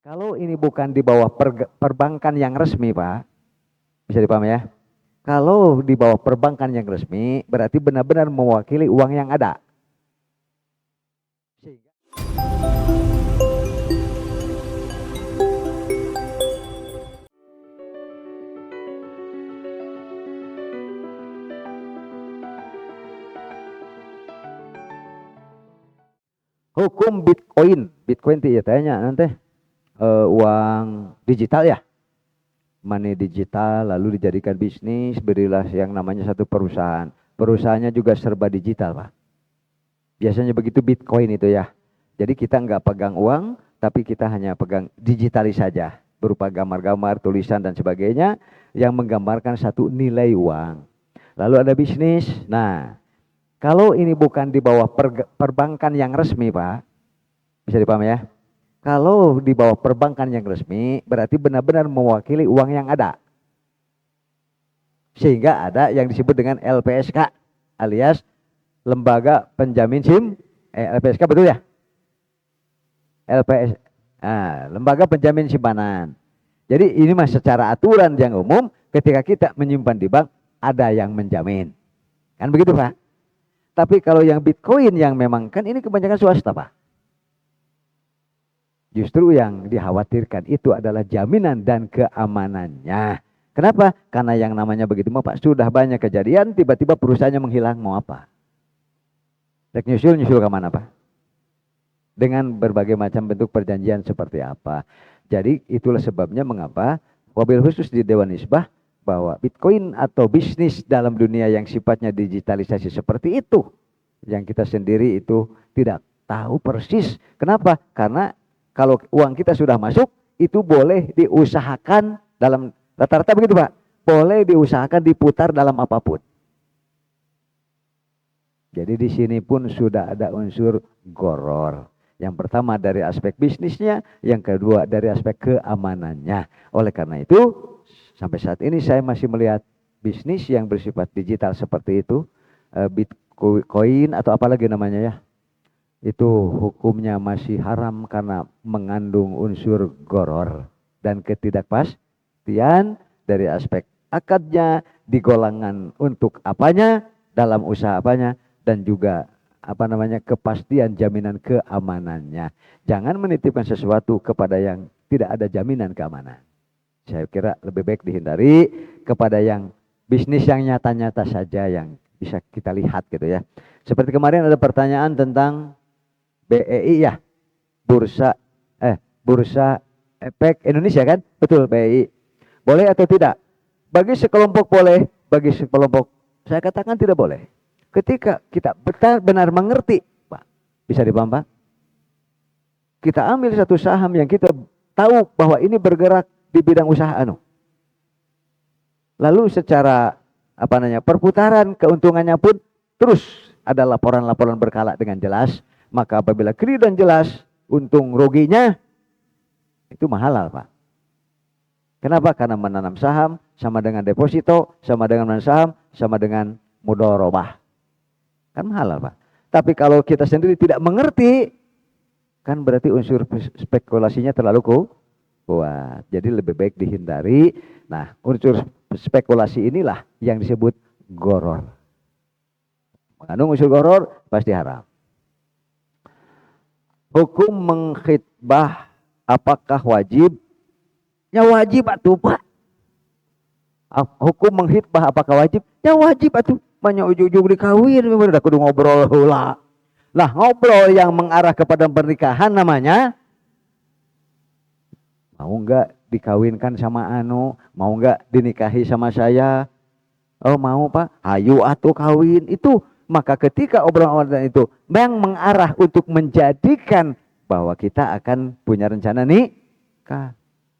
Kalau ini bukan di bawah perbankan yang resmi, Pak, bisa dipahami ya. Kalau di bawah perbankan yang resmi, berarti benar-benar mewakili uang yang ada. Sehingga hukum Bitcoin itu ya tanya nanti uang digital ya, money digital, lalu dijadikan bisnis, berilah yang namanya satu perusahaan. Perusahaannya juga serba digital, Pak. Biasanya begitu Bitcoin itu ya. Jadi kita nggak pegang uang, tapi kita hanya pegang digitalis saja, berupa gambar-gambar, tulisan dan sebagainya yang menggambarkan satu nilai uang. Lalu ada bisnis. Nah, kalau ini bukan di bawah perbankan yang resmi, Pak, bisa dipahami ya. Kalau di bawah perbankan yang resmi, berarti benar-benar mewakili uang yang ada. Sehingga ada yang disebut dengan LPSK, alias Lembaga Penjamin LPSK betul ya? Lembaga Penjamin Simpanan. Jadi ini mas secara aturan yang umum, ketika kita menyimpan di bank, ada yang menjamin. Kan begitu, Pak? Tapi kalau yang Bitcoin yang memang, kan ini kebanyakan swasta, Pak. Justru yang dikhawatirkan itu adalah jaminan dan keamanannya. Kenapa? Karena yang namanya begitu, Pak, sudah banyak kejadian, tiba-tiba perusahaannya menghilang, mau apa? Nyusul kemana, Pak? Dengan berbagai macam bentuk perjanjian seperti apa. Jadi itulah sebabnya mengapa wabil khusus di Dewan Nisbah bahwa Bitcoin atau bisnis dalam dunia yang sifatnya digitalisasi seperti itu, yang kita sendiri itu tidak tahu persis. Kenapa? Karena kalau uang kita sudah masuk, itu boleh diusahakan dalam, rata-rata begitu, Pak, boleh diusahakan diputar dalam apapun. Jadi di sini pun sudah ada unsur goror. Yang pertama dari aspek bisnisnya, yang kedua dari aspek keamanannya. Oleh karena itu, sampai saat ini saya masih melihat bisnis yang bersifat digital seperti itu, Bitcoin atau apalagi namanya ya, itu hukumnya masih haram karena mengandung unsur goror dan ketidakpastian dari aspek akadnya, digolongan untuk apanya, dalam usaha apanya, dan juga kepastian jaminan keamanannya. Jangan menitipkan sesuatu kepada yang tidak ada jaminan keamanan. Saya kira lebih baik dihindari kepada yang bisnis yang nyata-nyata saja yang bisa kita lihat gitu ya. Seperti kemarin ada pertanyaan tentang BEI ya, Bursa Efek Indonesia kan? Betul, BEI. Boleh atau tidak? Bagi sekelompok boleh, bagi sekelompok saya katakan tidak boleh. Ketika kita benar mengerti, Pak, bisa dipaham, Pak? Kita ambil satu saham yang kita tahu bahwa ini bergerak di bidang usaha lalu secara perputaran keuntungannya pun terus ada laporan-laporan berkala dengan jelas, maka apabila clear dan jelas untung ruginya itu halal, Pak. Kenapa? Karena menanam saham sama dengan deposito, sama dengan menanam saham, sama dengan mudharabah. Kan halal, Pak. Tapi kalau kita sendiri tidak mengerti, kan berarti unsur spekulasinya terlalu kuat. Jadi lebih baik dihindari. Nah, unsur spekulasi inilah yang disebut goror. Mengandung unsur goror pasti haram. Hukum mengkhitbah apakah wajib? Ya wajib atuh, Pak. Hukum menghitbah apakah wajib? Ya wajib atuh. Banyak ujung-ujung dikawin, udah kudu ngobrol hula. Lah ngobrol yang mengarah kepada pernikahan namanya, mau enggak dikawinkan sama mau enggak dinikahi sama saya? Oh mau, Pak, ayo atuh kawin. Itu maka ketika obrolan itu yang mengarah untuk menjadikan bahwa kita akan punya rencana nikah,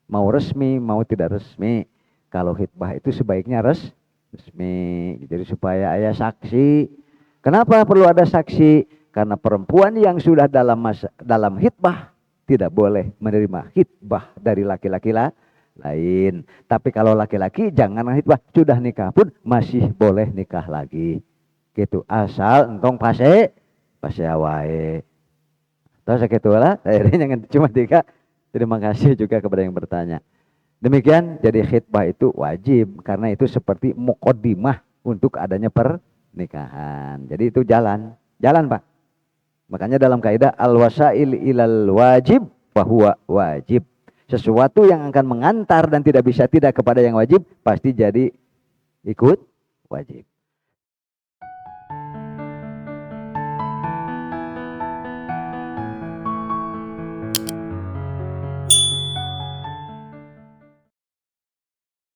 mau resmi mau tidak resmi. Kalau khitbah itu sebaiknya resmi, jadi supaya ada saksi. Kenapa perlu ada saksi? Karena perempuan yang sudah dalam khitbah tidak boleh menerima khitbah dari laki-laki lain. Tapi kalau laki-laki jangan khitbah, sudah nikah pun masih boleh nikah lagi. Gitu, asal entong pase wae. Terus gitu lah, akhirnya jangan cuma tiga Terima kasih juga kepada yang bertanya. Demikian, jadi khitbah itu wajib karena itu seperti muqaddimah untuk adanya pernikahan. Jadi itu jalan, Pak. Makanya dalam kaidah al-wasail ilal wajib fahuwa wajib. Sesuatu yang akan mengantar dan tidak bisa tidak kepada yang wajib pasti jadi ikut wajib.